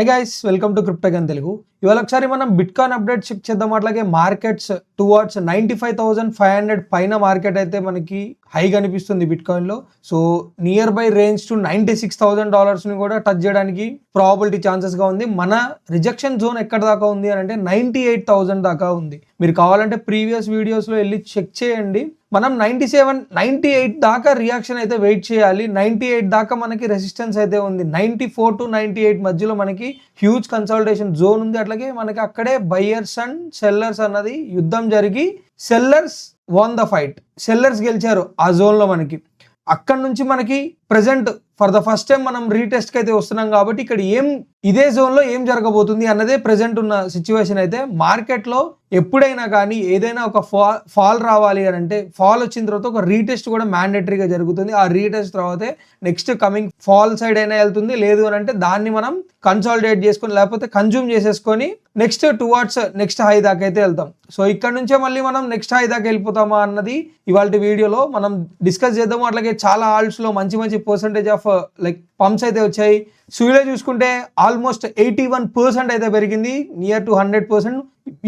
High guys, welcome to Cryptogun Telugu. ఇవాళ ఒకసారి మనం బిట్కాయిన్ అప్డేట్ చెక్ చేద్దాం. అట్లాగే మార్కెట్స్ టువర్డ్స్ 95,500 పైన మార్కెట్ అయితే మనకి హై కనిపిస్తుంది బిట్కాయిన్ లో. So near by range to $96,000 ని కూడా టచ్ చేయడానికి ప్రాబిలిటీ ఛాన్సెస్ గా ఉంది. మన రిజెక్షన్ జోన్ ఎక్కడ దాకా ఉంది అని అంటే 98,000 దాకా ఉంది. మీరు కావాలంటే ప్రీవియస్ వీడియోస్ లో వెళ్ళి చెక్ చేయండి. మనం 97, 98 దాకా రియాక్షన్ అయితే వెయిట్ చేయాలి. 98 దాకా మనకి రెసిస్టెన్స్ అయితే ఉంది. 94 to 98 మధ్యలో మనకి హ్యూజ్ కన్సల్టేషన్ జోన్ ఉంది. అట్లాగే మనకి అక్కడే బయ్యర్స్ అండ్ సెల్లర్స్ అన్నది యుద్ధం జరిగి sellers one the fight, sellers గెలిచారు ఆ జోన్ లో. మనకి అక్కడ నుంచి మనకి present for the first time మనం రీటెస్ట్ కి అయితే వస్తున్నాం కాబట్టి ఇక్కడ ఇదే జోన్ లో ఏం జరగబోతుంది అన్నదే ప్రెసెంట్ ఉన్న సిచ్యువేషన్. అయితే మార్కెట్ లో ఎప్పుడైనా కానీ ఏదైనా ఒక ఫాల్ రావాలి అని అంటే ఫాల్ వచ్చిన తర్వాత ఒక రీటెస్ట్ కూడా మ్యాండేటరీగా జరుగుతుంది. ఆ రీటెస్ట్ తర్వాతే నెక్స్ట్ కమింగ్ ఫాల్ సైడ్ అయినా వెళ్తుంది. లేదు అని అంటే దాన్ని మనం కన్సాలిడేట్ చేసుకొని లేకపోతే కన్జ్యూమ్ చేసేసుకొని నెక్స్ట్ టువార్డ్స్ నెక్స్ట్ హై దాకా అయితే వెళ్తాం. సో ఇక్కడ నుంచే మళ్ళీ మనం నెక్స్ట్ హై దాకా వెళ్ళిపోతామా అన్నది ఇవాళ వీడియోలో మనం డిస్కస్ చేద్దాము. అట్లాగే చాలా ఆల్ట్స్ లో మంచి పర్సెంటేజ్ ఆఫ్ లైక్ పంప్స్ అయితే వచ్చాయి. సుయిలో చూసుకుంటే ఆల్మోస్ట్ 81% అయితే పెరిగింది, నియర్ టు 100%.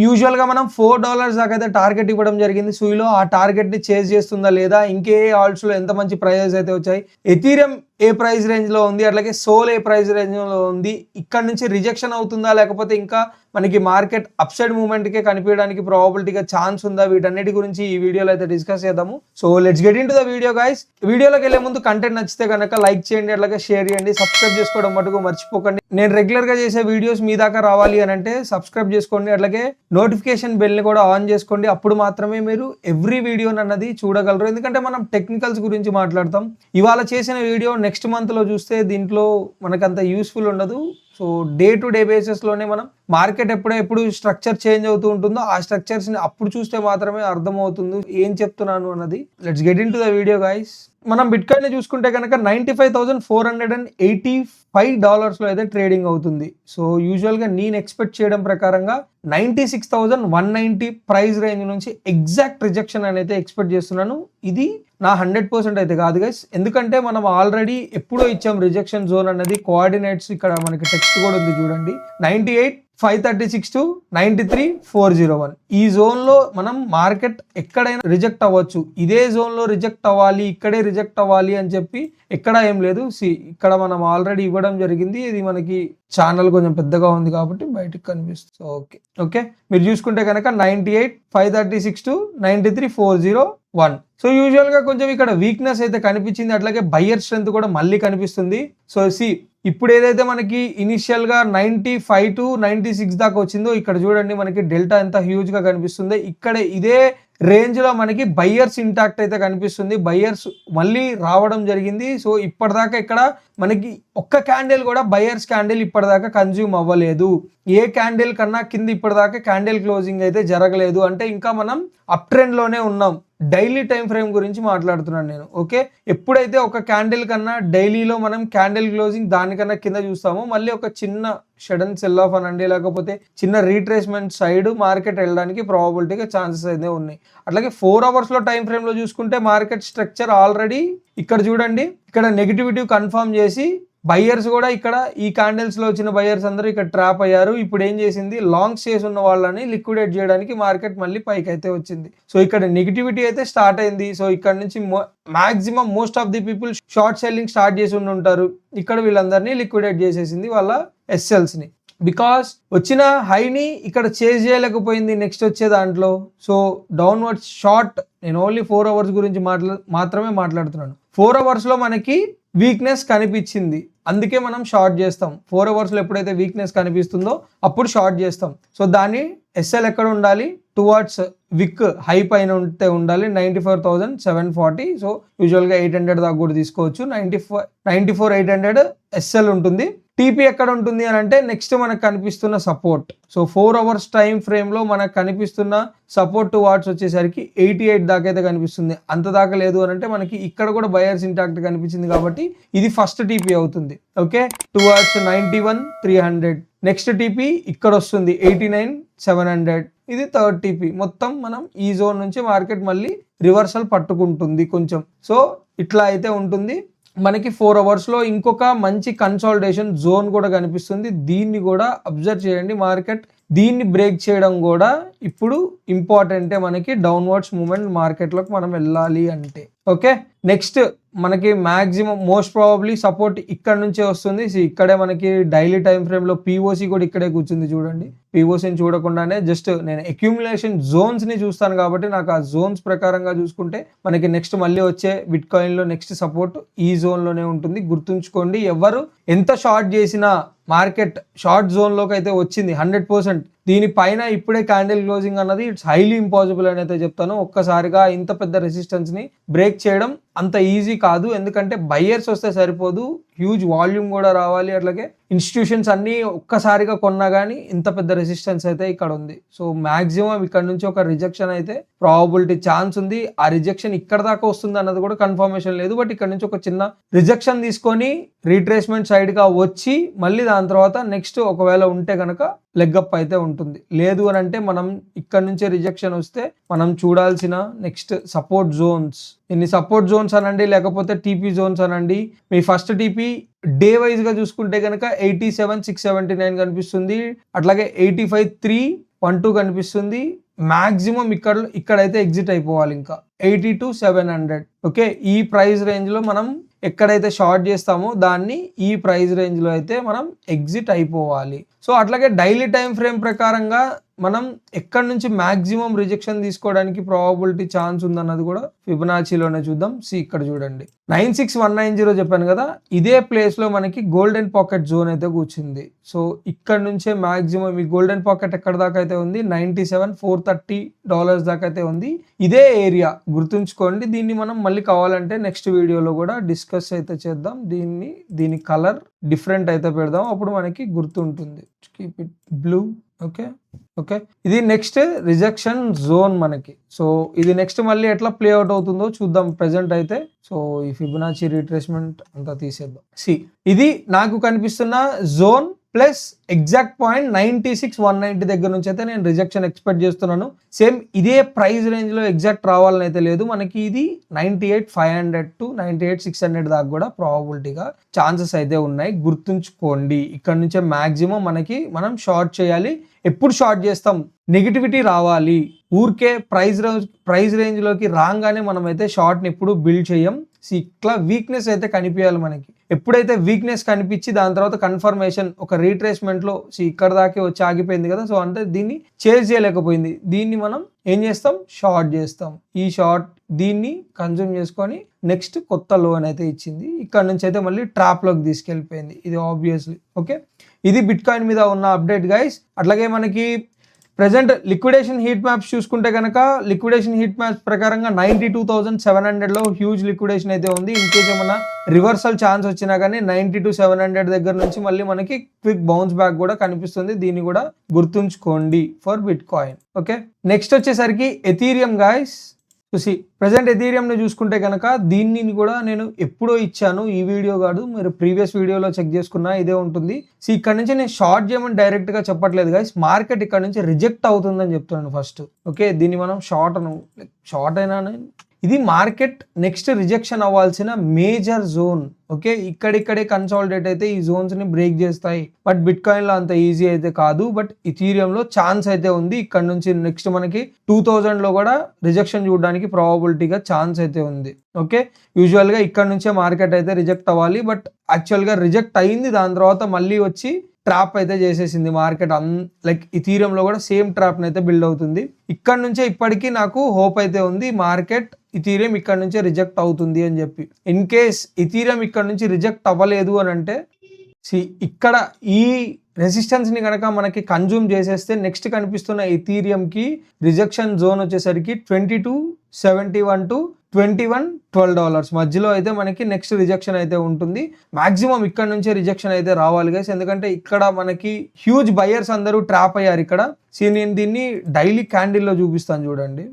యూజువల్ గా మనం $4 దాకా అయితే టార్గెట్ ఇవ్వడం జరిగింది సుయిలో. ఆ టార్గెట్ ని చేజ్ చేస్తుందా లేదా, ఇంకే ఆల్ట్స్ లో ఎంత మంచి ప్రైజెస్ అయితే వచ్చాయి, ఎథీరియం ఏ ప్రైస్ రేంజ్ లో ఉంది, అట్లాగే సోల్ ఏ ప్రైస్ రేంజ్ లో ఉంది, ఇక్కడ నుంచి రిజెక్షన్ అవుతుందా లేకపోతే ఇంకా మనకి మార్కెట్ అప్ సైడ్ మూవ్మెంట్ కే కనిపించడానికి ప్రాబిలిటీగా ఛాన్స్ ఉందా, వీటన్నిటి గురించి ఈ వీడియోలో అయితే డిస్కస్ చేద్దాము. So let's get in to the video guys. వీడియోలోకి వెళ్ళే ముందు కంటెంట్ నచ్చితే కనుక లైక్ చేయండి, అట్లాగే షేర్ చేయండి, సబ్స్క్రైబ్ చేసుకోవడం మటుకు మర్చిపోకండి. నేను రెగ్యులర్ గా చేసే వీడియోస్ మీ దాకా రావాలి అని అంటే సబ్స్క్రైబ్ చేసుకోండి, అట్లాగే నోటిఫికేషన్ బెల్ ని కూడా ఆన్ చేసుకోండి. అప్పుడు మాత్రమే మీరు ఎవ్రీ వీడియో అన్నది చూడగలరు. ఎందుకంటే మనం టెక్నికల్స్ గురించి మాట్లాడతాం. ఇవాళ చేసిన వీడియో నెక్స్ట్ మంత్ లో చూస్తే దీంట్లో మనకంత యూస్ఫుల్ ఉండదు. So day to day basis లోనే మనం మార్కెట్ ఎప్పుడు స్ట్రక్చర్ చేంజ్ అవుతూ ఉంటుందో ఆ స్ట్రక్చర్స్ ని అప్పుడు చూస్తే మాత్రమే అర్థమవుతుంది ఏం చెప్తున్నాను అన్నది. Let's get in to the video guys. మనం బిట్కాయిన్ ని చూసుకుంటే కనుక $95,485 లో అయితే ట్రేడింగ్ అవుతుంది. సో యూజువల్ గా నేను ఎక్స్పెక్ట్ చేయడం ప్రకారంగా 96,190 ప్రైస్ రేంజ్ నుంచి ఎగ్జాక్ట్ రిజెక్షన్ అనేది ఎక్స్పెక్ట్ చేస్తున్నాను. ఇది నా 100% అయితే కాదు గైస్, ఎందుకంటే మనం ఆల్రెడీ ఎప్పుడో ఇచ్చాం రిజెక్షన్ జోన్ అన్నది. కోఆర్డినేట్స్ ఇక్కడ మనకి టెక్స్ట్ కూడా ఉంది చూడండి, 98,536 to 93,401. ఈ జోన్ లో మనం మార్కెట్ ఎక్కడైనా రిజెక్ట్ అవ్వచ్చు. ఇదే జోన్ లో రిజెక్ట్ అవ్వాలి, ఇక్కడే రిజెక్ట్ అవ్వాలి అని చెప్పి ఎక్కడ ఏం లేదు. ఇక్కడ మనం ఆల్రెడీ ఇవ్వడం జరిగింది. ఇది మనకి ఛానల్ కొంచెం పెద్దగా ఉంది కాబట్టి బయటకు కనిపిస్తుంది. ఓకే మీరు చూసుకుంటే కనుక 98,536 to 93,401. సో యూజువల్ గా కొంచెం ఇక్కడ వీక్నెస్ అయితే కనిపించింది, అట్లాగే బయ్యర్ స్ట్రెంత్ కూడా మళ్ళీ కనిపిస్తుంది. సో ఇప్పుడు ఏదైతే మనకి ఇనిషియల్ గా 95 to 96 దాకా వచ్చిందో ఇక్కడ చూడండి మనకి డెల్టా ఎంత హ్యూజ్ గా కనిపిస్తుంది. ఇక్కడ ఇదే రేంజ్ లో మనకి బయ్యర్స్ ఇంటాక్ట్ అయితే కనిపిస్తుంది, బయ్యర్స్ మళ్ళీ రావడం జరిగింది. సో ఇప్పటిదాకా ఇక్కడ మనకి ఒక్క క్యాండిల్ కూడా బయ్యర్స్ క్యాండిల్ ఇప్పటిదాకా కన్జ్యూమ్ అవ్వలేదు. ఏ క్యాండిల్ కన్నా కింద ఇప్పటిదాకా క్యాండిల్ క్లోజింగ్ అయితే జరగలేదు. అంటే ఇంకా మనం అప్ ట్రెండ్ లోనే ఉన్నాం. డైలీ టైం ఫ్రేమ్ గురించి మాట్లాడుతున్నాను నేను. ఓకే, ఎప్పుడైతే ఒక క్యాండిల్ కన్నా డైలీలో మనం క్యాండిల్ క్లోజింగ్ దానికన్నా కింద చూస్తామో మళ్ళీ ఒక చిన్న సడన్ సెల్ ఆఫ్ అనండి లేకపోతే చిన్న రీట్రేస్మెంట్ సైడ్ మార్కెట్ వెళ్ళడానికి ప్రాబిలిటీగా ఛాన్సెస్ అయితే ఉన్నాయి. అట్లాగే 4 hours లో టైం ఫ్రేమ్ లో చూసుకుంటే మార్కెట్ స్ట్రక్చర్ ఆల్రెడీ ఇక్కడ చూడండి, ఇక్కడ నెగిటివిటీ కన్ఫర్మ్ చేసి బయ్యర్స్ కూడా ఇక్కడ ఈ క్యాండిల్స్ లో వచ్చిన బయ్యర్స్ అందరూ ఇక్కడ ట్రాప్ అయ్యారు. ఇప్పుడు ఏం చేసింది, లాంగ్స్ చేసి ఉన్న వాళ్ళని లిక్విడేట్ చేయడానికి మార్కెట్ మళ్ళీ పైకి అయితే వచ్చింది. సో ఇక్కడ నెగిటివిటీ అయితే స్టార్ట్ అయింది. సో ఇక్కడ నుంచి maximum most of the people short selling start చేసి ఉంటారు. ఇక్కడ వీళ్ళందరినీ లిక్విడేట్ చేసేసింది వాళ్ళ ఎస్ఎల్స్ ని. బికాస్ వచ్చిన హైని ఇక్కడ చేజ్ చేయలేకపోయింది నెక్స్ట్ వచ్చే దాంట్లో. సో డౌన్వర్డ్ షార్ట్, నేను ఓన్లీ 4 hours గురించి మాత్రమే మాట్లాడుతున్నాను. 4 hours లో మనకి వీక్నెస్ కనిపించింది, అందుకే మనం షార్ట్ చేస్తాం. 4 hours లో ఎప్పుడైతే వీక్నెస్ కనిపిస్తుందో అప్పుడు షార్ట్ చేస్తాం. సో దాన్ని ఎస్ఎల్ ఎక్కడ ఉండాలి, టువార్డ్స్ విక్ హై పైన ఉండాలి 94,740. సో యూజువల్ గా 800 దాకా కూడా తీసుకోవచ్చు. 94,800 ఎస్ఎల్ ఉంటుంది. టీపీ ఎక్కడ ఉంటుంది అని అంటే నెక్స్ట్ మనకు కనిపిస్తున్న support. So 4 hours time frame లో మనకు కనిపిస్తున్న సపోర్ట్ టువార్డ్స్ వచ్చేసరికి 88 దాకా అయితే కనిపిస్తుంది. అంత దాకా లేదు అని అంటే మనకి ఇక్కడ కూడా బయర్స్ ఇంటాక్ట్ కనిపించింది కాబట్టి ఇది ఫస్ట్ టీపీ అవుతుంది. Okay, towards 91,300. నెక్స్ట్ టీపీ ఇక్కడ వస్తుంది 89,700. ఇది థర్డ్ టీపీ. మొత్తం మనం ఈ జోన్ నుంచి మార్కెట్ మళ్ళీ రివర్సల్ పట్టుకుంటుంది కొంచెం. సో ఇట్లా అయితే ఉంటుంది. మనకి 4 అవర్స్లో ఇంకొక మంచి కన్సాలిడేషన్ జోన్ కూడా కనిపిస్తుంది. దీన్ని కూడా అబ్జర్వ్ చేయండి. మార్కెట్ దీన్ని బ్రేక్ చేయడం కూడా ఇప్పుడు ఇంపార్టెంటే మనకి డౌన్వర్డ్స్ మూమెంట్ మార్కెట్లోకి మనం వెళ్ళాలి అంటే. ఓకే, నెక్స్ట్ మనకి మ్యాక్సిమం మోస్ట్ ప్రాబబ్లీ సపోర్ట్ ఇక్కడ నుంచే వస్తుంది. ఇక్కడే మనకి డైలీ టైం ఫ్రేమ్లో పీఓసి కూడా ఇక్కడే కూర్చుంది చూడండి. పీఓసిని చూడకుండానే జస్ట్ నేను అక్యూములేషన్ జోన్స్ని చూస్తాను కాబట్టి నాకు ఆ జోన్స్ ప్రకారంగా చూసుకుంటే మనకి నెక్స్ట్ మళ్ళీ వచ్చే బిట్ కాయిన్లో నెక్స్ట్ సపోర్ట్ ఈ జోన్లోనే ఉంటుంది. గుర్తుంచుకోండి, ఎవరు ఎంత షార్ట్ చేసినా మార్కెట్ షార్ట్ జోన్లోకి అయితే వచ్చింది 100%. దీనిపైన ఇప్పుడే క్యాండిల్ క్లోజింగ్ అన్నది ఇట్స్ హైలీ ఇంపాసిబుల్ అని అయితే చెప్తాను. ఒక్కసారిగా ఇంత పెద్ద రెసిస్టెన్స్ని బ్రేక్ చేయడం అంత ఈజీ కాదు. ఎందుకంటే బయ్యర్స్ వస్తే సరిపోదు, హ్యూజ్ వాల్యూమ్ కూడా రావాలి. అట్లాగే ఇన్స్టిట్యూషన్స్ అన్నీ ఒక్కసారిగా కొన్నా కానీ ఇంత పెద్ద రెసిస్టెన్స్ అయితే ఇక్కడ ఉంది. సో మ్యాక్సిమం ఇక్కడ నుంచి ఒక రిజెక్షన్ అయితే ప్రాబబిలిటీ ఛాన్స్ ఉంది. ఆ రిజెక్షన్ ఇక్కడ దాకా వస్తుంది అన్నది కూడా కన్ఫర్మేషన్ లేదు. బట్ ఇక్కడ నుంచి ఒక చిన్న రిజెక్షన్ తీసుకొని రీట్రేస్మెంట్ సైడ్గా వచ్చి మళ్ళీ దాని తర్వాత నెక్స్ట్ ఒకవేళ ఉంటే కనుక లెగ్గప్ అయితే ఉంటుంది. లేదు అని అంటే మనం ఇక్కడ నుంచే రిజెక్షన్ వస్తే మనం చూడాల్సిన నెక్స్ట్ సపోర్ట్ జోన్స్, ఇన్ని సపోర్ట్ జోన్స్ అనండి లేకపోతే టీపీ జోన్స్ అనండి. మీ ఫస్ట్ టీపీ డే వైజ్గా చూసుకుంటే కనుక 87,679 కనిపిస్తుంది. అట్లాగే 85,312 కనిపిస్తుంది. మ్యాక్సిమం ఇక్కడైతే ఎగ్జిట్ అయిపోవాలి. ఇంకా 82,700. ఓకే, ఈ ప్రైస్ రేంజ్లో మనం ఎక్కడైతే షార్ట్ చేస్తామో దాన్ని ఈ ప్రైస్ రేంజ్లో అయితే మనం ఎగ్జిట్ అయిపోవాలి. సో అట్లాగే డైలీ టైం ఫ్రేమ్ ప్రకారంగా మనం ఎక్కడి నుంచి మ్యాక్సిమం రిజెక్షన్ తీసుకోవడానికి ప్రాబబిలిటీ ఛాన్స్ ఉందన్నది కూడా ఫిబొనాచీలోనే చూద్దాం. ఇక్కడ చూడండి 96190 చెప్పాను కదా, ఇదే ప్లేస్లో మనకి గోల్డెన్ పాకెట్ జోన్ అయితే కూర్చుంది. సో ఇక్కడ నుంచే మ్యాక్సిమం ఈ గోల్డెన్ పాకెట్ ఎక్కడ దాకా అయితే ఉంది, $97,430 దాకా అయితే ఉంది. ఇదే ఏరియా గుర్తుంచుకోండి. దీన్ని మనం మళ్ళీ కావాలంటే నెక్స్ట్ వీడియోలో కూడా డిస్కస్ అయితే చేద్దాం. దీని కలర్ డిఫరెంట్ అయితే పెడదాం, అప్పుడు మనకి గుర్తుంటుంది. Keep it blue. ఓకే, ఇది నెక్స్ట్ రిజెక్షన్ జోన్ మనకి. సో ఇది నెక్స్ట్ మళ్ళీ ఎట్లా ప్లే అవుట్ అవుతుందో చూద్దాం ప్రెజెంట్ అయితే. సో ఈ ఫిబొనాచి రీట్రేస్మెంట్ అంతా తీసేద్దాం. ఇది నాకు కనిపిస్తున్న జోన్ ప్లస్ ఎగ్జాక్ట్ పాయింట్ 96,190 దగ్గర నుంచి అయితే నేను రిజెక్షన్ ఎక్స్పెక్ట్ చేస్తున్నాను. సేమ్ ఇదే ప్రైస్ రేంజ్లో ఎగ్జాక్ట్ రావాలని అయితే లేదు. మనకి ఇది 98,500 to 98,600 దాకా కూడా ప్రాబబిలిటీగా ఛాన్సెస్ అయితే ఉన్నాయి. గుర్తుంచుకోండి, ఇక్కడ నుంచే మ్యాక్సిమం మనం షార్ట్ చేయాలి. ఎప్పుడు షార్ట్ చేస్తాం, నెగిటివిటీ రావాలి. ఊరికే ప్రైస్ రేంజ్లోకి రాగానే మనం అయితే షార్ట్ని ఎప్పుడు బిల్డ్ చేయం. ఇట్లా వీక్నెస్ అయితే కనిపించాలి మనకి. ఎప్పుడైతే వీక్నెస్ కనిపించి దాని తర్వాత కన్ఫర్మేషన్ ఒక రీట్రేస్మెంట్లో ఇక్కడ దాకే వచ్చి ఆగిపోయింది కదా, సో అంటే దీన్ని చేజ్ చేయలేకపోయింది. దీన్ని మనం ఏం చేస్తాం, షార్ట్ చేస్తాం. ఈ షార్ట్ దీన్ని కన్జ్యూమ్ చేసుకొని నెక్స్ట్ కొత్త లోన్ అయితే ఇచ్చింది. ఇక్కడ నుంచి అయితే మళ్ళీ ట్రాప్లోకి తీసుకెళ్ళిపోయింది. ఇది ఆబ్వియస్లీ. ఓకే, ఇది బిట్ కాయిన్ మీద ఉన్న అప్డేట్ గైస్. అట్లాగే మనకి ప్రెజెంట్ లిక్విడేషన్ హీట్ మ్యాప్స్ చూసుకుంటే కనుక లిక్విడేషన్ హీట్ మ్యాప్స్ ప్రకారంగా 92,700లో హ్యూజ్ లిక్విడేషన్ అయితే ఉంది. ఇన్ కేస్ ఏమన్నా రివర్సల్ ఛాన్స్ వచ్చినా కానీ 92,700 దగ్గర నుంచి మళ్ళీ మనకి క్విక్ బౌన్స్ బ్యాక్ కూడా కనిపిస్తుంది. దీన్ని కూడా గుర్తుంచుకోండి for bit coin. Okay, next వచ్చేసరికి ఎథీరియం గైస్. చూసి ప్రజెంట్ ఎథీరియంని చూసుకుంటే కనుక దీన్ని కూడా నేను ఎప్పుడో ఇచ్చాను. ఈ వీడియో కాదు, మీరు ప్రీవియస్ వీడియోలో చెక్ చేసుకున్నా ఇదే ఉంటుంది. ఇక్కడ నుంచి నేను షార్ట్ చేయమని డైరెక్ట్గా చెప్పట్లేదు గైస్. మార్కెట్ ఇక్కడ నుంచి రిజెక్ట్ అవుతుందని చెప్తున్నాను ఫస్ట్. ఓకే, దీన్ని మనం షార్ట్ అయినా ఇది మార్కెట్ నెక్స్ట్ రిజెక్షన్ అవ్వాల్సిన మేజర్ జోన్. ఓకే, ఇక్కడిక్కడే కన్సాలిడేట్ అయితే ఈ జోన్స్ని బ్రేక్ చేస్తాయి. బట్ బిట్ కాయిన్లో అంత ఈజీ అయితే కాదు. బట్ ఇథీరియంలో ఛాన్స్ అయితే ఉంది. ఇక్కడ నుంచి నెక్స్ట్ మనకి 2000లో కూడా రిజెక్షన్ చూడడానికి ప్రాబబిలిటీగా ఛాన్స్ అయితే ఉంది. ఓకే, యూజువల్గా ఇక్కడ నుంచే మార్కెట్ అయితే రిజెక్ట్ అవ్వాలి. బట్ యాక్చువల్గా రిజెక్ట్ అయింది, దాని తర్వాత మళ్ళీ వచ్చి ట్రాప్ అయితే చేసేసింది మార్కెట్. లైక్ ఇథీరియంలో కూడా సేమ్ ట్రాప్ని అయితే బిల్డ్ అవుతుంది. ఇక్కడ నుంచే ఇప్పటికీ నాకు హోప్ అయితే ఉంది మార్కెట్ ఇథీరియం ఇక్కడ నుంచే రిజెక్ట్ అవుతుంది అని చెప్పి. ఇన్ కేస్ ఇథీరియం ఇక్కడ నుంచి రిజెక్ట్ అవ్వలేదు అని అంటే ఇక్కడ ఈ రెసిస్టెన్స్ని కనుక మనకి కన్జ్యూమ్ చేసేస్తే నెక్స్ట్ కనిపిస్తున్న ఇథీరియంకి రిజెక్షన్ జోన్ వచ్చేసరికి $22.71 to $21.12 మధ్యలో అయితే మనకి నెక్స్ట్ రిజెక్షన్ అయితే ఉంటుంది. మాక్సిమం ఇక్కడ నుంచే రిజెక్షన్ అయితే రావాలి గైస్. ఎందుకంటే ఇక్కడ మనకి హ్యూజ్ బయర్స్ అందరూ ట్రాప్ అయ్యారు ఇక్కడ. నేను దీన్ని డైలీ క్యాండిల్లో చూపిస్తాను చూడండి.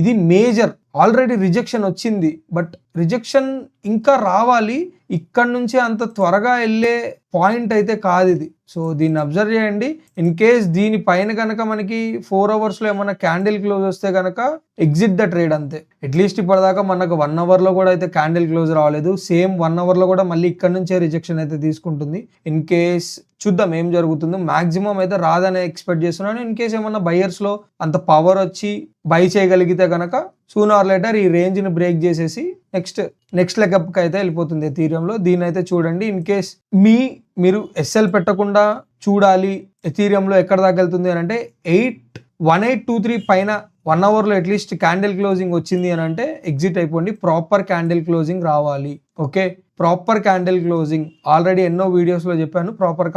ఇది మేజర్ ఆల్రెడీ రిజెక్షన్ వచ్చింది, బట్ రిజెక్షన్ ఇంకా రావాలి. ఇక్కడ నుంచి అంత త్వరగా వెళ్ళే పాయింట్ అయితే కాదు ఇది. సో దీన్ని అబ్జర్వ్ చేయండి. ఇన్ కేస్ దీనిపైన కనుక మనకి 4 అవర్స్లో ఏమైనా క్యాండిల్ క్లోజ్ వస్తే కనుక ఎగ్జిట్ ద ట్రేడ్ అంతే. అట్లీస్ట్ ఇప్పటిదాకా మనకు 1 అవర్లో కూడా అయితే క్యాండిల్ క్లోజ్ రావలేదు. సేమ్ 1 అవర్లో కూడా మళ్ళీ ఇక్కడ నుంచే రిజెక్షన్ అయితే తీసుకుంటుంది. ఇన్ కేస్ చూద్దాం ఏం జరుగుతుందో. మాక్సిమం అయితే రాదని ఎక్స్పెక్ట్ చేస్తున్నాను. ఇన్ కేస్ ఏమన్నా బయర్స్లో అంత పవర్ వచ్చి బై చేయగలిగితే కనుక సూన్ ఆర్ లేటర్ ఈ రేంజ్ని బ్రేక్ చేసేసి నెక్స్ట్ లెక్కప్కి అయితే వెళ్ళిపోతుంది ఎథీరియంలో. దీని అయితే చూడండి. ఇన్ కేస్ మీరు ఎస్ఎల్ పెట్టకుండా చూడాలి ఎథీరియంలో ఎక్కడ దాకా వెళ్తుంది అని అంటే 1823 పైన 1 అవర్లో అట్లీస్ట్ క్యాండిల్ క్లోజింగ్ వచ్చింది అని అంటే ఎగ్జిట్ అయిపోండి. ప్రాపర్ క్యాండిల్ క్లోజింగ్ రావాలి. Okay, proper candle closing already ఎన్నో వీడియోస్లో చెప్పాను. ప్రాపర్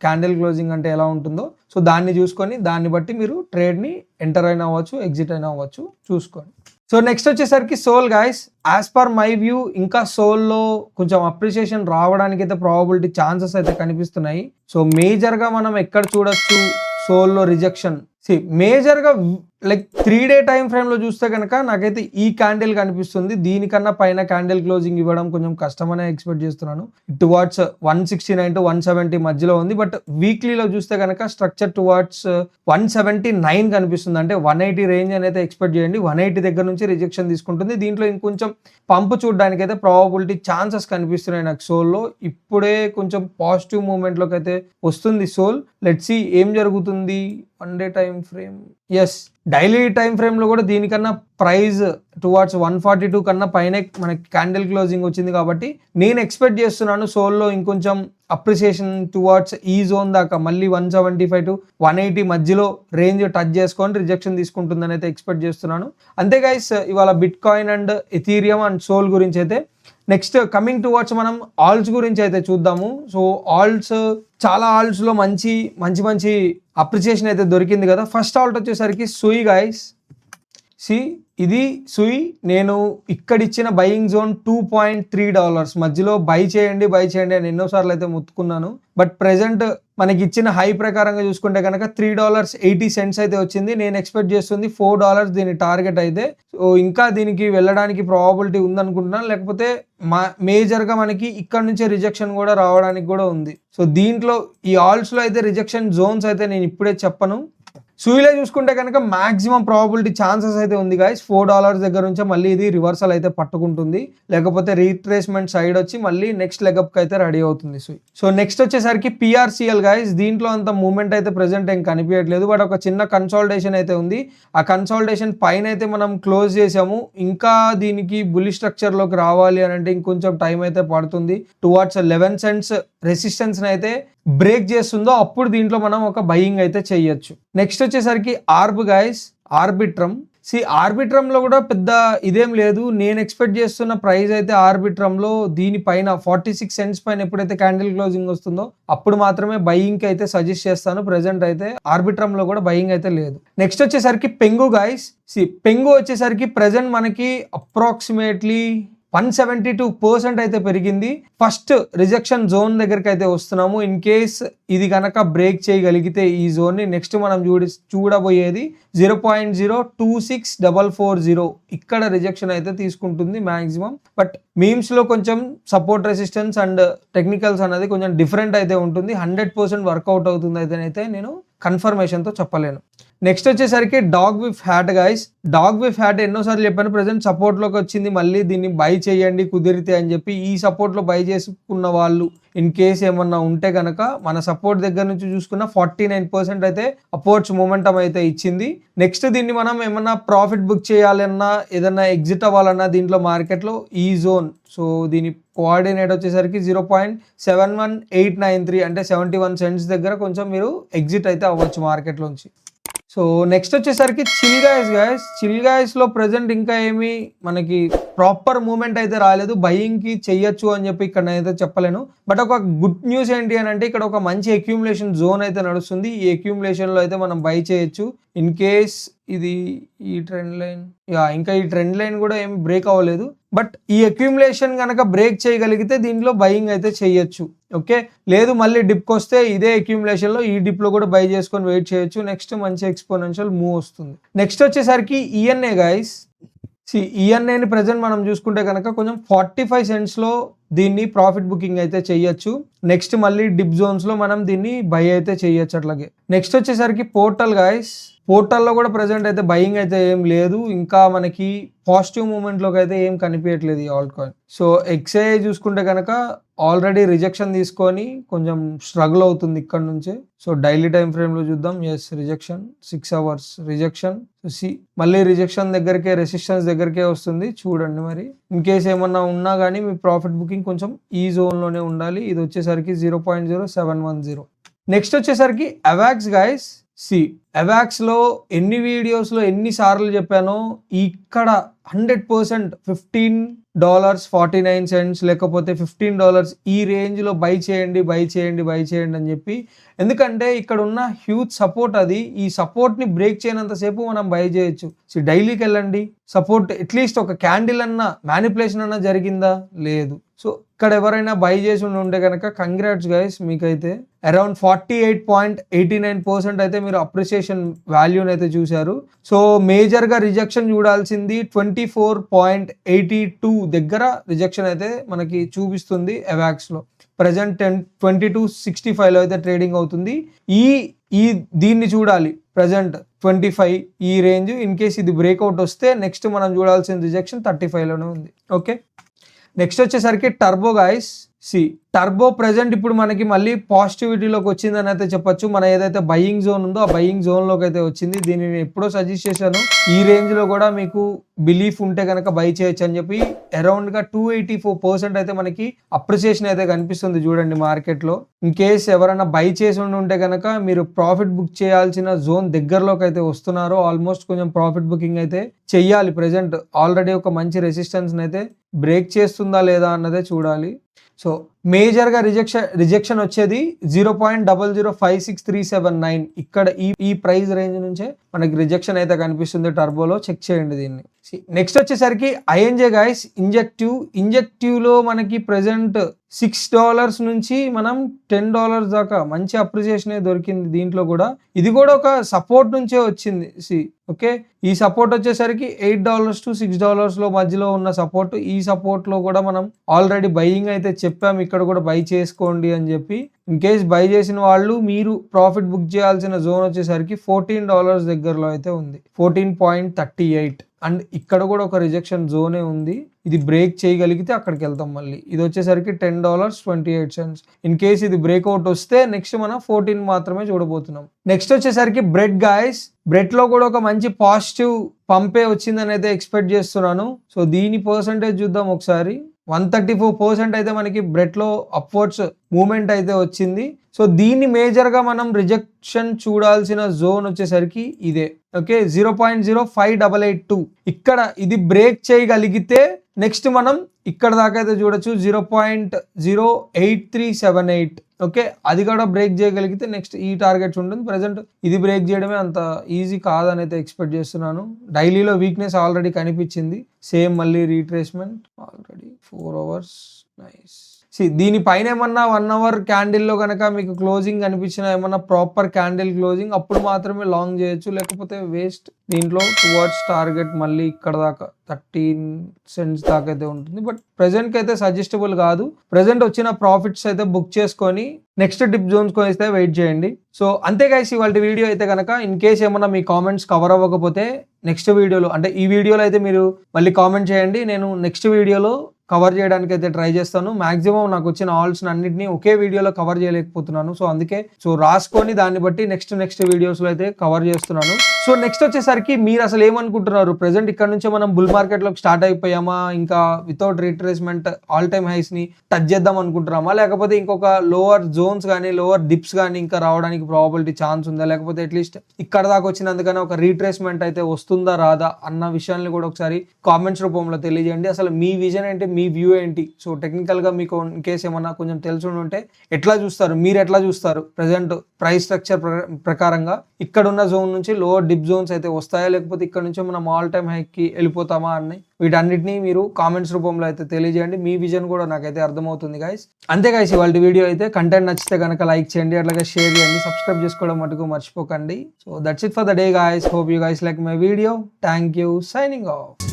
క్యాండిల్ క్లోజింగ్ అంటే ఎలా ఉంటుందో. సో దాన్ని చూసుకొని దాన్ని బట్టి మీరు ట్రేడ్ని ఎంటర్ అయినా అవ్వచ్చు, ఎగ్జిట్ అయినా అవ్వచ్చు, చూసుకోండి. సో నెక్స్ట్ వచ్చేసరికి Sol guys. As per my view ఇంకా సోల్లో కొంచెం అప్రిసియేషన్ రావడానికి అయితే ప్రాబబిలిటీ ఛాన్సెస్ అయితే కనిపిస్తున్నాయి. సో మేజర్గా మనం ఎక్కడ చూడొచ్చు సోల్లో రిజెక్షన్? మేజర్గా లైక్ 3-day టైం ఫ్రేమ్లో చూస్తే కనుక నాకైతే ఈ క్యాండిల్ కనిపిస్తుంది. దీనికన్నా పైన క్యాండిల్ క్లోజింగ్ ఇవ్వడం కొంచెం కష్టమనే ఎక్స్పెక్ట్ చేస్తున్నాను. టువార్డ్స్ 169 to 170 మధ్యలో ఉంది. బట్ వీక్లీలో చూస్తే కనుక స్ట్రక్చర్ టువార్డ్స్ 179 కనిపిస్తుంది. అంటే 180 రేంజ్ అనేది ఎక్స్పెక్ట్ చేయండి. 180 దగ్గర నుంచి రిజెక్షన్ తీసుకుంటుంది. దీంట్లో ఇంకొంచెం పంపు చూడడానికి అయితే ప్రాబబిలిటీ ఛాన్సెస్ కనిపిస్తున్నాయి నాకు సోల్లో. ఇప్పుడే కొంచెం పాజిటివ్ మూమెంట్లోకి అయితే వస్తుంది సోల్. లెట్స్ సీ ఏం జరుగుతుంది. 1 day time frame, yes daily time ఫ్రేమ్లో కూడా దీనికన్నా ప్రైస్ టువార్డ్స్ 142 కన్నా పైనే మనకి క్యాండిల్ క్లోజింగ్ వచ్చింది. కాబట్టి నేను ఎక్స్పెక్ట్ చేస్తున్నాను సోల్లో ఇంకొంచెం అప్రిసియేషన్ టువార్డ్స్ ఈ జోన్ దాకా మళ్ళీ 175 to 180 మధ్యలో రేంజ్ టచ్ చేసుకొని రిజెక్షన్ తీసుకుంటుందని అయితే ఎక్స్పెక్ట్ చేస్తున్నాను. అంతే గైస్, ఇవాళ bitcoin and Ethereum and Sol గురించి అయితే. నెక్స్ట్ కమింగ్ టువార్డ్స్ మనం ఆల్ట్స్ గురించి అయితే చూద్దాము. సో చాలా ఆల్ట్స్లో మంచి అప్రిసియేషన్ అయితే దొరికింది కదా. ఫస్ట్ ఆల్ట్ వచ్చేసరికి సుయి గైస్. ఇది సుయి. నేను ఇక్కడ ఇచ్చిన బయింగ్ జోన్ $2.3 మధ్యలో బై చేయండి అని ఎన్నోసార్లు అయితే ముత్తుకున్నాను. బట్ ప్రెజెంట్ మనకి ఇచ్చిన హై ప్రకారంగా చూసుకుంటే కనుక $3.80 అయితే వచ్చింది. నేను ఎక్స్పెక్ట్ చేస్తుంది $4 దీని టార్గెట్ అయితే. సో ఇంకా దీనికి వెళ్ళడానికి ప్రాబబిలిటీ ఉందనుకుంటున్నాను. లేకపోతే మేజర్గా మనకి ఇక్కడ నుంచే రిజెక్షన్ కూడా రావడానికి కూడా ఉంది. సో దీంట్లో ఈ ఆల్ట్స్లో అయితే రిజెక్షన్ జోన్స్ అయితే నేను ఇప్పుడే చెప్పను. సుయిలో చూసుకుంటే కనుక మాక్సిమం ప్రాబబిలిటీ ఛాన్సెస్ అయితే ఉంది గాయస్. $4 దగ్గర నుంచే మళ్ళీ ఇది రివర్సల్ అయితే పట్టుకుంటుంది. లేకపోతే రీట్రేస్మెంట్ సైడ్ వచ్చి మళ్ళీ నెక్స్ట్ లెగప్కి అయితే రెడీ అవుతుంది సుయి. సో నెక్స్ట్ వచ్చేసరికి PRCL గాయస్. దీంట్లో అంత మూమెంట్ అయితే ప్రెసెంట్ ఏం కనిపించట్లేదు. బట్ ఒక చిన్న కన్సాలిడేషన్ అయితే ఉంది. ఆ కన్సాలిడేషన్ పైన అయితే మనం క్లోజ్ చేసాము. ఇంకా దీనికి బుల్లి స్ట్రక్చర్లోకి రావాలి అని అంటే ఇంకొంచెం టైం అయితే పడుతుంది. టువార్డ్స్ 11 cents రెసిస్టెన్స్ అయితే బ్రేక్ చేస్తుందో అప్పుడు దీంట్లో మనం ఒక బయింగ్ అయితే చేయొచ్చు. నెక్స్ట్ వచ్చేసరికి ఆర్బ్ గైస్. ఆర్బిట్రంలో కూడా పెద్ద ఇదేం లేదు. నేను ఎక్స్పెక్ట్ చేస్తున్న ప్రైస్ అయితే ఆర్బిట్రంలో దీనిపైన 46 cents పైన ఎప్పుడైతే క్యాండిల్ క్లోజింగ్ వస్తుందో అప్పుడు మాత్రమే బయింగ్కి అయితే సజెస్ట్ చేస్తాను. ప్రెజెంట్ అయితే ఆర్బిట్రంలో కూడా బయింగ్ అయితే లేదు. నెక్స్ట్ వచ్చేసరికి పెంగు గైస్. పెంగు వచ్చేసరికి ప్రెజెంట్ మనకి అప్రాక్సిమేట్లీ 172% అయితే పెరిగింది. ఫస్ట్ రిజెక్షన్ జోన్ దగ్గరికి అయితే వస్తున్నాము. ఇన్ కేస్ ఇది కనుక బ్రేక్ చేయగలిగితే ఈ జోన్ని నెక్స్ట్ మనం చూడబోయేది 0.026440 ఇక్కడ రిజెక్షన్ అయితే తీసుకుంటుంది మ్యాక్సిమం. బట్ మీమ్స్లో కొంచెం సపోర్ట్ రెసిస్టెన్స్ అండ్ టెక్నికల్స్ అనేది కొంచెం డిఫరెంట్ అయితే ఉంటుంది. 100% వర్కౌట్ అవుతుంది అయితే నేను కన్ఫర్మేషన్తో చెప్పలేను. నెక్స్ట్ వచ్చేసరికి dog with hat guys. Dog with hat ఎన్నోసార్లు చెప్పాను. ప్రెసెంట్ సపోర్ట్లోకి వచ్చింది. మళ్ళీ దీన్ని బై చేయండి కుదిరితే అని చెప్పి ఈ సపోర్ట్లో బై చేసుకున్న వాళ్ళు ఇన్ కేస్ ఏమన్నా ఉంటే కనుక మన సపోర్ట్ దగ్గర నుంచి చూసుకున్న 49% అయితే అప్వర్డ్స్ మూమెంటం అయితే ఇచ్చింది. నెక్స్ట్ దీన్ని మనం ఏమన్నా ప్రాఫిట్ బుక్ చేయాలన్నా ఏదన్నా ఎగ్జిట్ అవ్వాలన్నా దీంట్లో మార్కెట్లో ఈ జోన్. సో దీని కోఆర్డినేట్ వచ్చేసరికి 0.71893 అంటే 71 cents దగ్గర కొంచెం మీరు ఎగ్జిట్ అయితే అవ్వచ్చు మార్కెట్లోంచి. సో నెక్స్ట్ వచ్చేసరికి చిల్ గాయస్లో ప్రెజెంట్ ఇంకా ఏమీ మనకి ప్రాపర్ మూమెంట్ అయితే రాలేదు. బయింగ్కి చెయ్యొచ్చు అని చెప్పి ఇక్కడ నేనైతే చెప్పలేను. బట్ ఒక గుడ్ న్యూస్ ఏంటి అని అంటే ఇక్కడ ఒక మంచి అక్యూములేషన్ జోన్ అయితే నడుస్తుంది. ఈ అక్యూములేషన్లో అయితే మనం బై చేయొచ్చు. ఇన్ కేస్ ఇది ఈ ట్రెండ్ లైన్ ఇంకా ఈ ట్రెండ్ లైన్ కూడా ఏమి బ్రేక్ అవ్వలేదు. బట్ ఈ అక్యూములేషన్ కనుక బ్రేక్ చేయగలిగితే దీంట్లో బయింగ్ అయితే చేయొచ్చు. ఓకే, లేదు మళ్ళీ డిప్కి వస్తే ఇదే అక్యూములేషన్లో ఈ డిప్లో కూడా బై చేసుకొని వెయిట్ చేయొచ్చు. నెక్స్ట్ మంచి ఎక్స్పోనెన్షియల్ మూవ్ వస్తుంది. నెక్స్ట్ వచ్చేసరికి ఈఎన్ఏ గైస్. ఈఎన్ఏని ప్రెజెంట్ మనం చూసుకుంటే కనుక కొంచెం 45 centsలో దీన్ని ప్రాఫిట్ బుకింగ్ అయితే చెయ్యొచ్చు. నెక్స్ట్ మళ్ళీ డిప్ జోన్స్ లో మనం దీన్ని బై అయితే చెయ్యొచ్చు. అట్లాగే నెక్స్ట్ వచ్చేసరికి పోర్టల్ గైస్. పోర్టల్లో కూడా ప్రజెంట్ అయితే బయింగ్ అయితే ఏం లేదు, ఇంకా మనకి పాజిటివ్ మూమెంట్లోకి అయితే ఏం కనిపించట్లేదు ఈ ఆల్ట్ కాయిన్. సో ఎక్స్ఐ చూసుకుంటే కనుక ఆల్రెడీ రిజెక్షన్ తీసుకొని కొంచెం స్ట్రగుల్ అవుతుంది ఇక్కడ నుంచే. సో డైలీ టైం ఫ్రేమ్లో చూద్దాం. Yes, rejection 6 hours rejection. మళ్ళీ రిజెక్షన్ దగ్గరికే, రెసిస్టెన్స్ దగ్గరికే వస్తుంది చూడండి. మరి ఇన్ కేస్ ఏమన్నా ఉన్నా కానీ మీ ప్రాఫిట్ బుకింగ్ కొంచెం ఈ జోన్లోనే ఉండాలి. ఇది వచ్చేసరికి 0.0710. నెక్స్ట్ వచ్చేసరికి అవాక్స్ గైస్. అవాక్స్ లో ఎన్ని వీడియోస్లో ఎన్నిసార్లు చెప్పానో, ఇక్కడ 100% $15.49 లేకపోతే $15 ఈ రేంజ్లో బై చేయండి అని చెప్పి. ఎందుకంటే ఇక్కడ ఉన్న హ్యూజ్ సపోర్ట్ అది. ఈ సపోర్ట్ని బ్రేక్ చేయనంతసేపు మనం బై చేయొచ్చు. డైలీకి వెళ్ళండి, సపోర్ట్ అట్లీస్ట్ ఒక క్యాండిల్ అన్నా మ్యానిపులేషన్ అన్నా జరిగిందా? లేదు. సో ఇక్కడ ఎవరైనా బై చేసి ఉంటే కనుక కంగ్రాట్స్ గైస్, మీకైతే అరౌండ్ 48.89% అయితే మీరు అప్రిసియేషన్ వాల్యూని అయితే చూశారు. సో మేజర్గా రిజెక్షన్ చూడాల్సింది 24.82 దగ్గర రిజెక్షన్ అయితే మనకి చూపిస్తుంది అవాక్స్లో. ప్రజెంట్ 22.65లో అయితే ట్రేడింగ్ అవుతుంది. దీన్ని చూడాలి ప్రజెంట్ 25 ఈ రేంజ్. ఇన్ కేస్ ఇది బ్రేక్అవుట్ వస్తే నెక్స్ట్ మనం చూడాల్సిన రిజెక్షన్ 35లోనే ఉంది. ఓకే, నెక్స్ట్ వచ్చేసరికి టర్బో గైస్. టర్బో ప్రజెంట్ ఇప్పుడు మనకి మళ్ళీ పాజిటివిటీలోకి వచ్చిందని అయితే చెప్పొచ్చు. మన ఏదైతే బయింగ్ జోన్ ఉందో ఆ బయింగ్ జోన్లోకి అయితే వచ్చింది. దీన్ని నేను ఎప్పుడో సజెస్ట్ చేశాను, ఈ రేంజ్లో కూడా మీకు బిలీఫ్ ఉంటే కనుక బై చేయొచ్చు అని చెప్పి. అరౌండ్గా 284% అయితే మనకి అప్రిసియేషన్ అయితే కనిపిస్తుంది చూడండి మార్కెట్లో. ఇన్ కేస్ ఎవరైనా బై చేసి ఉంటే కనుక మీరు ప్రాఫిట్ బుక్ చేయాల్సిన జోన్ దగ్గరలోకి అయితే వస్తున్నారు. ఆల్మోస్ట్ కొంచెం ప్రాఫిట్ బుకింగ్ అయితే చెయ్యాలి. ప్రజెంట్ ఆల్రెడీ ఒక మంచి రెసిస్టెన్స్ అయితే బ్రేక్ చేస్తుందా లేదా అన్నదే చూడాలి. సో మేజర్గా రిజెక్షన్ వచ్చేది 0.0056379. ఇక్కడ ఈ ప్రైస్ రేంజ్ నుంచే మనకి రిజెక్షన్ అయితే కనిపిస్తుంది టర్బోలో. చెక్ చేయండి దీన్ని. నెక్స్ట్ వచ్చేసరికి ఐఎన్జే గైస్. ఇంజెక్టివ్లో మనకి ప్రెసెంట్ $6 నుంచి మనం $10 దాకా మంచి అప్రిసియేషన్ దొరికింది. దీంట్లో కూడా ఇది కూడా ఒక సపోర్ట్ నుంచే వచ్చింది. ఓకే, ఈ సపోర్ట్ వచ్చేసరికి $8 to $6 మధ్యలో ఉన్న సపోర్ట్. ఈ సపోర్ట్ లో కూడా మనం ఆల్రెడీ బయింగ్ అయితే చెప్పాం, ఇక్కడ కూడా బై చేసుకోండి అని చెప్పి. ఇన్ కేస్ బై చేసిన వాళ్ళు మీరు ప్రాఫిట్ బుక్ చేయాల్సిన జోన్ వచ్చేసరికి $14 దగ్గరలో అయితే ఉంది, 14.38. అండ్ ఇక్కడ కూడా ఒక రిజెక్షన్ జోనే ఉంది. ఇది బ్రేక్ చేయగలిగితే అక్కడికి వెళ్తాం మళ్ళీ. ఇది వచ్చేసరికి $10.28. ఇన్ కేస్ ఇది బ్రేక్అవుట్ వస్తే నెక్స్ట్ మనం 14 మాత్రమే చూడబోతున్నాం. నెక్స్ట్ వచ్చేసరికి బ్రెడ్ గాయస్. బ్రెడ్ లో కూడా ఒక మంచి పాజిటివ్ పంపే వచ్చిందని అయితే ఎక్స్పెక్ట్ చేస్తున్నాను. సో దీని పర్సంటేజ్ చూద్దాం ఒకసారి. 134% అయితే మనకి బ్రెడ్ లో అప్వర్డ్స్ మూమెంట్ అయితే వచ్చింది. సో దీన్ని మేజర్గా మనం రిజెక్షన్ చూడాల్సిన జోన్ వచ్చేసరికి ఇదే. ఓకే, 0.05882. ఇక్కడ ఇది బ్రేక్ చేయగలిగితే నెక్స్ట్ మనం ఇక్కడ దాకా అయితే చూడొచ్చు 0.08378. ఓకే, అది కూడా బ్రేక్ చేయగలిగితే నెక్స్ట్ ఈ టార్గెట్స్ ఉంటుంది. ప్రజెంట్ ఇది బ్రేక్ చేయడమే అంత ఈజీ కాదని అయితే ఎక్స్పెక్ట్ చేస్తున్నాను. డైలీలో వీక్నెస్ ఆల్రెడీ కనిపించింది. సేమ్ మళ్ళీ రీట్రేస్మెంట్ ఆల్రెడీ 4 hours. నైస్. దీనిపైన ఏమన్నా 1 hour క్యాండిల్లో కనుక మీకు క్లోజింగ్ కనిపించిన, ఏమన్నా ప్రాపర్ క్యాండిల్ క్లోజింగ్, అప్పుడు మాత్రమే లాంగ్ చేయొచ్చు, లేకపోతే వేస్ట్. దీంట్లో టువర్డ్స్ టార్గెట్ మళ్ళీ ఇక్కడ దాకా 13 cents దాకా అయితే ఉంటుంది. బట్ ప్రెసెంట్కి అయితే సజెస్టబుల్ కాదు. ప్రెసెంట్ వచ్చిన ప్రాఫిట్స్ అయితే బుక్ చేసుకొని నెక్స్ట్ డిప్ జోన్స్ అయితే వెయిట్ చేయండి. సో అంతే గైస్ ఇవాళ వీడియో అయితే కనుక. ఇన్ కేస్ ఏమన్నా మీ కామెంట్స్ కవర్ అవ్వకపోతే నెక్స్ట్ వీడియోలో, అంటే ఈ వీడియోలో అయితే మీరు మళ్ళీ కామెంట్ చేయండి, నేను నెక్స్ట్ వీడియోలో కవర్ చేయడానికి అయితే ట్రై చేస్తాను. మాక్సిమం నాకు వచ్చిన ఆల్స్ అన్నింటినీ ఒకే వీడియోలో కవర్ చేయలేకపోతున్నాను. సో అందుకే రాసుకొని దాన్ని బట్టి నెక్స్ట్ వీడియోస్లో అయితే కవర్ చేస్తున్నాను. సో నెక్స్ట్ వచ్చేసరికి మీరు అసలు ఏమనుకుంటున్నారు? ప్రెసెంట్ ఇక్కడ నుంచి మనం బుల్ మార్కెట్లోకి స్టార్ట్ అయిపోయామా, ఇంకా without retracement all time highs ని టచ్ చేద్దాం అనుకుంటున్నామా, లేకపోతే ఇంకొక లోవర్ జోన్స్ కానీ లోవర్ డిప్స్ కానీ ఇంకా రావడానికి ప్రాబిలిటీ ఛాన్స్ ఉందా, లేకపోతే అట్లీస్ట్ ఇక్కడ దాకా వచ్చినందుకనే ఒక రీట్రేస్మెంట్ అయితే వస్తుందా రాదా అన్న విషయాన్ని కూడా ఒకసారి కామెంట్స్ రూపంలో తెలియజేయండి. అసలు మీ విజన్ ఏంటి, మీ వ్యూ ఏంటి? సో టెక్నికల్గా మీకు ఇన్ కేస్ ఏమన్నా కొంచెం తెలుసు ఉంటే ఎట్లా చూస్తారు, మీరు ఎట్లా చూస్తారు? ప్రెసెంట్ ప్రైస్ స్ట్రక్చర్ ప్రకారంగా ఇక్కడ ఉన్న జోన్ నుంచి లోవర్ డిప్ జోన్స్ అయితే వస్తాయా, లేకపోతే ఇక్కడ నుంచి మనం ఆల్ టైమ్ హైకి వెళ్ళిపోతామా అని వీటన్నిటిని మీరు కామెంట్స్ రూపంలో అయితే తెలియజేయండి. మీ విజన్ కూడా నాకైతే అర్థమవుతుంది గైస్. అంతే గైస్, ఇవాళ వీడియో అయితే కంటెంట్ నచ్చితే కనుక లైక్ చేయండి, అట్లాగే షేర్ చేయండి, సబ్స్క్రైబ్ చేసుకోవడం మటుకు మర్చిపోకండి. So that's it for the day guys. Hope you guys like my video. Thank you. Signing off.